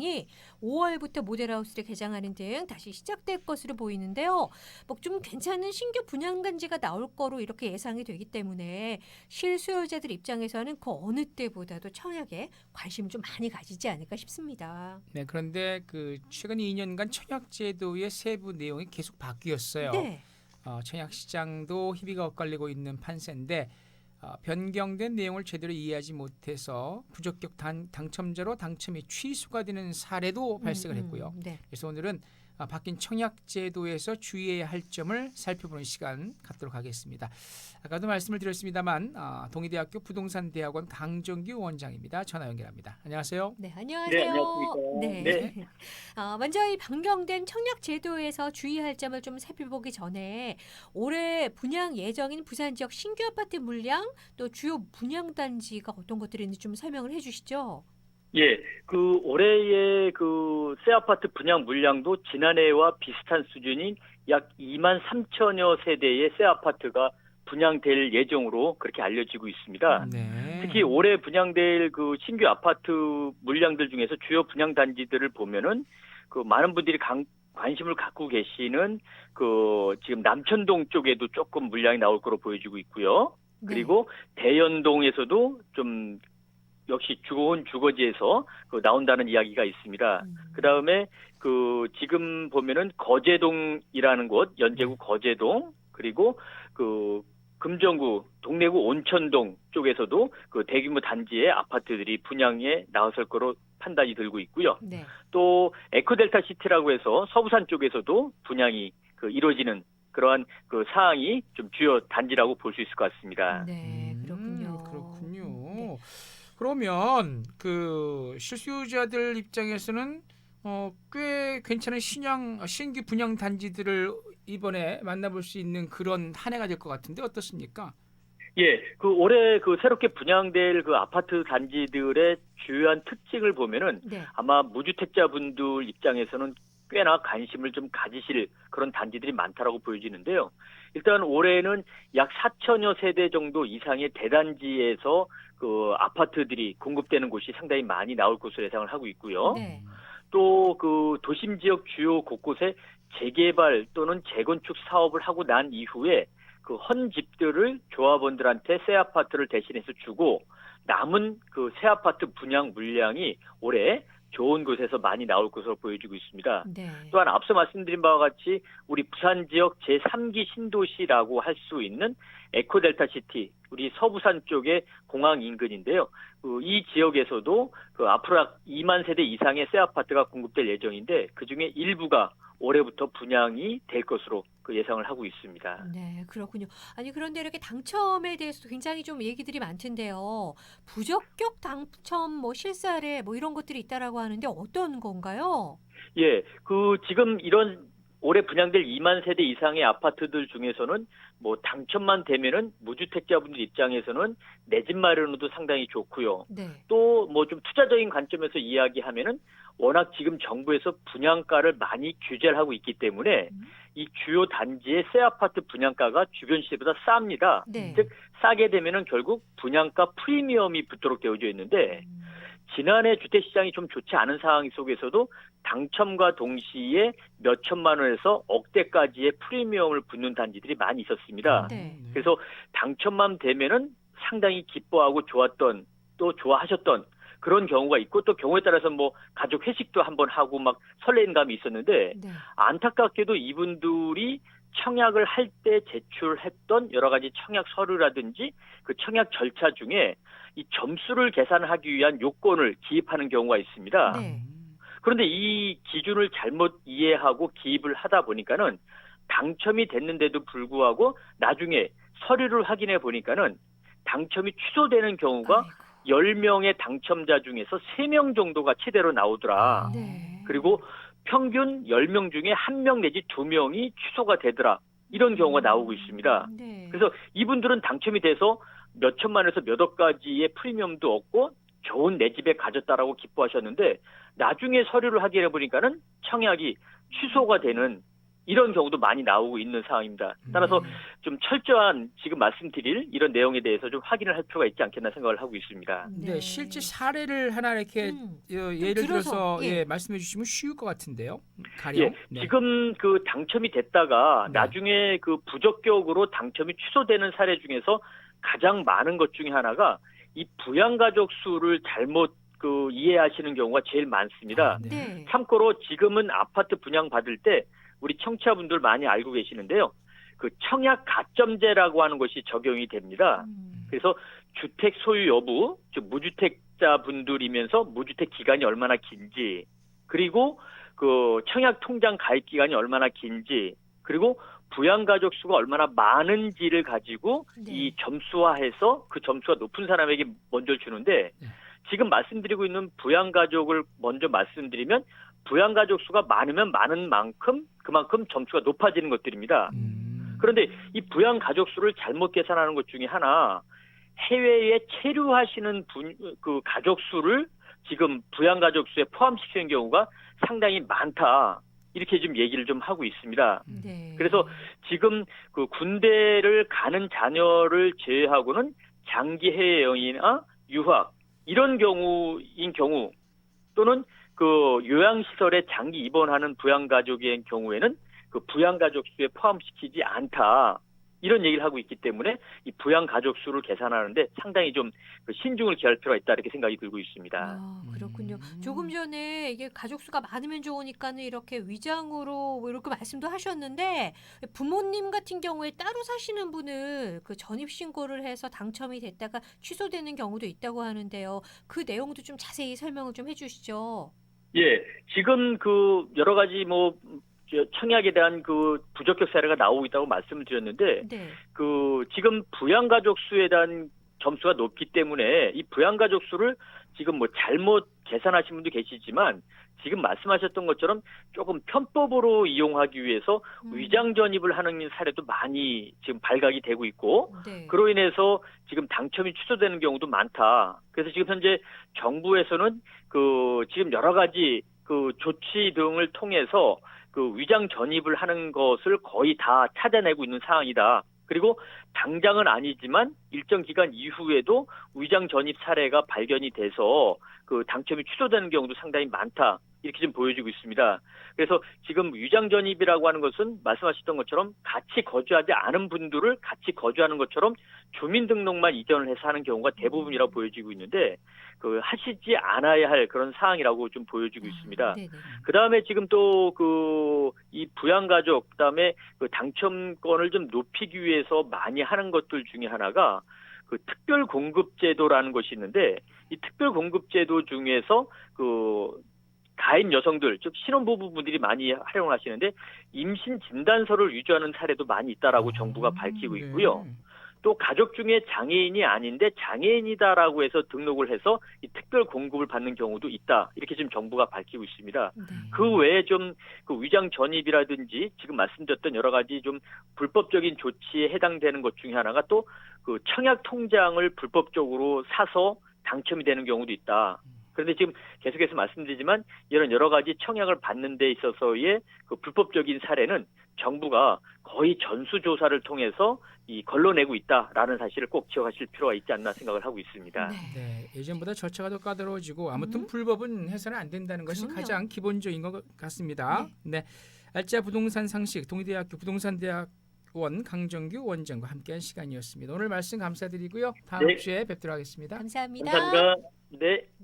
이 5월부터 모델하우스를 개장하는 등 다시 시작될 것으로 보이는데요. 뭐 좀 괜찮은 신규 분양단지가 나올 거로 이렇게 예상이 되기 때문에 실수요자들 입장에서는 그 어느 때보다도 청약에 관심을 좀 많이 가지지 않을까 싶습니다. 네, 그런데 그 최근 2년간 청약 제도의 세부 내용이 계속 바뀌었어요. 네. 청약 시장도 희비가 엇갈리고 있는 판세인데 변경된 내용을 제대로 이해하지 못해서 부적격 당첨자로 당첨이 취소가 되는 사례도 발생을 했고요. 네. 그래서 오늘은 바뀐 청약 제도에서 주의해야 할 점을 살펴보는 시간 갖도록 하겠습니다. 아까도 말씀을 드렸습니다만 동의대학교 부동산대학원 강정규 원장입니다. 전화 연결합니다. 안녕하세요. 네, 네, 안녕하십니까. 안녕하세요. 네. 네. 먼저 이 변경된 청약 제도에서 주의할 점을 좀 살펴보기 전에 올해 분양 예정인 부산 지역 신규 아파트 물량 또 주요 분양 단지가 어떤 것들이 있는지 좀 설명을 해주시죠. 예, 그 올해의 그 새 아파트 분양 물량도 지난해와 비슷한 수준인 약 2만 3천여 세대의 새 아파트가 분양될 예정으로 그렇게 알려지고 있습니다. 네. 특히 올해 분양될 그 신규 아파트 물량들 중에서 주요 분양 단지들을 보면은 그 많은 분들이 관심을 갖고 계시는 그 지금 남천동 쪽에도 조금 물량이 나올 거로 보여지고 있고요. 그리고 대연동에서도 좀 역시 좋은 주거지에서 나온다는 이야기가 있습니다. 그 다음에 그 지금 보면은 거제동이라는 곳, 연제구 거제동, 그리고 그 금정구, 동래구 온천동 쪽에서도 그 대규모 단지의 아파트들이 분양에 나설 거로 판단이 들고 있고요. 네. 또 에코델타 시티라고 해서 서부산 쪽에서도 분양이 이루어지는 그러한 그 사항이 좀 주요 단지라고 볼 수 있을 것 같습니다. 네, 그렇군요. 그렇군요. 네. 그러면 그 실수요자들 입장에서는 꽤 괜찮은 신규 분양 단지들을 이번에 만나볼 수 있는 그런 한 해가 될 것 같은데 어떻습니까? 예, 그 올해 그 새롭게 분양될 그 아파트 단지들의 주요한 특징을 보면은 네. 아마 무주택자분들 입장에서는 꽤나 관심을 좀 가지실 그런 단지들이 많다라고 보여지는데요. 일단 올해는 약 4천여 세대 정도 이상의 대단지에서 그 아파트들이 공급되는 곳이 상당히 많이 나올 것으로 예상을 하고 있고요. 네. 또 그 도심 지역 주요 곳곳에 재개발 또는 재건축 사업을 하고 난 이후에 그 헌 집들을 조합원들한테 새 아파트를 대신해서 주고 남은 그 새 아파트 분양 물량이 올해 좋은 곳에서 많이 나올 것으로 보여지고 있습니다. 네. 또한 앞서 말씀드린 바와 같이 우리 부산 지역 제3기 신도시라고 할 수 있는 에코델타 시티, 우리 서부산 쪽의 공항 인근인데요. 이 지역에서도 앞으로 2만 세대 이상의 새 아파트가 공급될 예정인데 그중에 일부가 올해부터 분양이 될 것으로 예상을 하고 있습니다. 네, 그렇군요. 아니, 그런데 이렇게 당첨에 대해서도 굉장히 좀 얘기들이 많던데요. 부적격 당첨, 뭐 실사례, 뭐 이런 것들이 있다라고 하는데 어떤 건가요? 예, 지금 이런 올해 분양될 2만 세대 이상의 아파트들 중에서는 뭐 당첨만 되면은 무주택자분들 입장에서는 내 집 마련으로도 상당히 좋고요. 네. 또 뭐 좀 투자적인 관점에서 이야기하면은 워낙 지금 정부에서 분양가를 많이 규제를 하고 있기 때문에 이 주요 단지의 새 아파트 분양가가 주변 시세보다 쌉니다. 네. 즉 싸게 되면은 결국 분양가 프리미엄이 붙도록 되어져 있는데 지난해 주택시장이 좀 좋지 않은 상황 속에서도 당첨과 동시에 몇 천만 원에서 억대까지의 프리미엄을 붙는 단지들이 많이 있었습니다. 네. 그래서 당첨만 되면은 상당히 기뻐하고 좋았던 또 좋아하셨던 그런 경우가 있고 또 경우에 따라서 뭐 가족 회식도 한번 하고 막 설레는 감이 있었는데 네. 안타깝게도 이분들이 청약을 할 때 제출했던 여러 가지 청약 서류라든지 그 청약 절차 중에 이 점수를 계산하기 위한 요건을 기입하는 경우가 있습니다. 네. 그런데 이 기준을 잘못 이해하고 기입을 하다 보니까는 당첨이 됐는데도 불구하고 나중에 서류를 확인해 보니까는 당첨이 취소되는 경우가 아이고. 10명의 당첨자 중에서 3명 정도가 최대로 나오더라. 네. 그리고 평균 10명 중에 1명 내지 2명이 취소가 되더라. 이런 경우가 나오고 있습니다. 네. 그래서 이분들은 당첨이 돼서 몇 천만에서 몇 억까지의 프리미엄도 얻고 좋은 내 집에 가졌다라고 기뻐하셨는데 나중에 서류를 확인해 보니까는 청약이 취소가 되는 이런 경우도 많이 나오고 있는 상황입니다. 따라서 좀 철저한 지금 말씀드릴 이런 내용에 대해서 좀 확인을 할 필요가 있지 않겠나 생각을 하고 있습니다. 네, 실제 사례를 하나 이렇게 예를 들어서, 들어서 말씀해 주시면 쉬울 것 같은데요. 가령. 예, 네. 지금 그 당첨이 됐다가 네. 나중에 그 부적격으로 당첨이 취소되는 사례 중에서 가장 많은 것 중에 하나가 이 부양가족 수를 잘못 그 이해하시는 경우가 제일 많습니다. 네. 네. 참고로 지금은 아파트 분양 받을 때 우리 청취자분들 많이 알고 계시는데요. 그 청약 가점제라고 하는 것이 적용이 됩니다. 그래서 주택 소유 여부, 즉 무주택자 분들이면서 무주택 기간이 얼마나 긴지, 그리고 그 청약 통장 가입 기간이 얼마나 긴지, 그리고 부양가족 수가 얼마나 많은지를 가지고 네. 이 점수화해서 그 점수가 높은 사람에게 먼저 주는데, 지금 말씀드리고 있는 부양가족을 먼저 말씀드리면 부양가족 수가 많으면 많은 만큼 그만큼 점수가 높아지는 것들입니다. 그런데 이 부양가족 수를 잘못 계산하는 것 중에 하나, 해외에 체류하시는 그 가족 수를 지금 부양가족 수에 포함시키는 경우가 상당히 많다. 이렇게 좀 얘기를 좀 하고 있습니다. 네. 그래서 지금 그 군대를 가는 자녀를 제외하고는 장기 해외 여행이나 유학 이런 경우인 경우, 또는 그 요양시설에 장기 입원하는 부양가족의 경우에는 그 부양가족 수에 포함시키지 않다. 이런 얘기를 하고 있기 때문에 이 부양가족 수를 계산하는데 상당히 좀 신중을 기할 필요가 있다, 이렇게 생각이 들고 있습니다. 아, 그렇군요. 조금 전에 이게 가족 수가 많으면 좋으니까는 이렇게 위장으로 뭐 이렇게 말씀도 하셨는데, 부모님 같은 경우에 따로 사시는 분을 그 전입 신고를 해서 당첨이 됐다가 취소되는 경우도 있다고 하는데요. 그 내용도 좀 자세히 설명을 좀 해주시죠. 예, 지금 그 여러 가지 뭐 청약에 대한 그 부적격 사례가 나오고 있다고 말씀을 드렸는데, 네. 그 지금 부양가족 수에 대한 점수가 높기 때문에 이 부양가족 수를 지금 뭐 잘못 계산하신 분도 계시지만, 지금 말씀하셨던 것처럼 조금 편법으로 이용하기 위해서 위장 전입을 하는 사례도 많이 지금 발각이 되고 있고, 네. 그로 인해서 지금 당첨이 취소되는 경우도 많다. 그래서 지금 현재 정부에서는 그 지금 여러 가지 그 조치 등을 통해서 그 위장 전입을 하는 것을 거의 다 찾아내고 있는 상황이다. 그리고 당장은 아니지만 일정 기간 이후에도 위장 전입 사례가 발견이 돼서 그 당첨이 취소되는 경우도 상당히 많다. 이렇게 좀 보여지고 있습니다. 그래서 지금 위장 전입이라고 하는 것은 말씀하셨던 것처럼 같이 거주하지 않은 분들을 같이 거주하는 것처럼 주민등록만 이전을 해서 하는 경우가 대부분이라고 보여지고 있는데, 그 하시지 않아야 할 그런 사항이라고 좀 보여지고 있습니다. 네네. 그 다음에 지금 또 그 이 부양가족, 그 다음에 그 당첨권을 좀 높이기 위해서 많이 하는 것들 중에 하나가 그 특별공급제도라는 것이 있는데, 이 특별공급제도 중에서 그 가임 여성들, 즉 신혼부부분들이 많이 활용하시는데 임신 진단서를 위조하는 사례도 많이 있다라고 정부가 밝히고 있고요. 네. 또 가족 중에 장애인이 아닌데 장애인이다라고 해서 등록을 해서 이 특별 공급을 받는 경우도 있다. 이렇게 지금 정부가 밝히고 있습니다. 네. 그 외에 좀 그 위장 전입이라든지 지금 말씀드렸던 여러 가지 좀 불법적인 조치에 해당되는 것 중에 하나가 또 그 청약 통장을 불법적으로 사서 당첨이 되는 경우도 있다. 그런데 지금 계속해서 말씀드리지만 이런 여러 가지 청약을 받는 데 있어서의 그 불법적인 사례는 정부가 거의 전수조사를 통해서 이 걸러내고 있다라는 사실을 꼭 기억하실 필요가 있지 않나 생각을 하고 있습니다. 네. 네, 예전보다 절차가 더 까다로워지고 아무튼 불법은 해서는 안 된다는 것이 그럼요. 가장 기본적인 것 같습니다. 네, 알짜 부동산 상식 동의대학교 부동산대학원 강정규 원장과 함께한 시간이었습니다. 오늘 말씀 감사드리고요. 다음 네. 주에 뵙도록 하겠습니다. 감사합니다. 감사합니다. 네.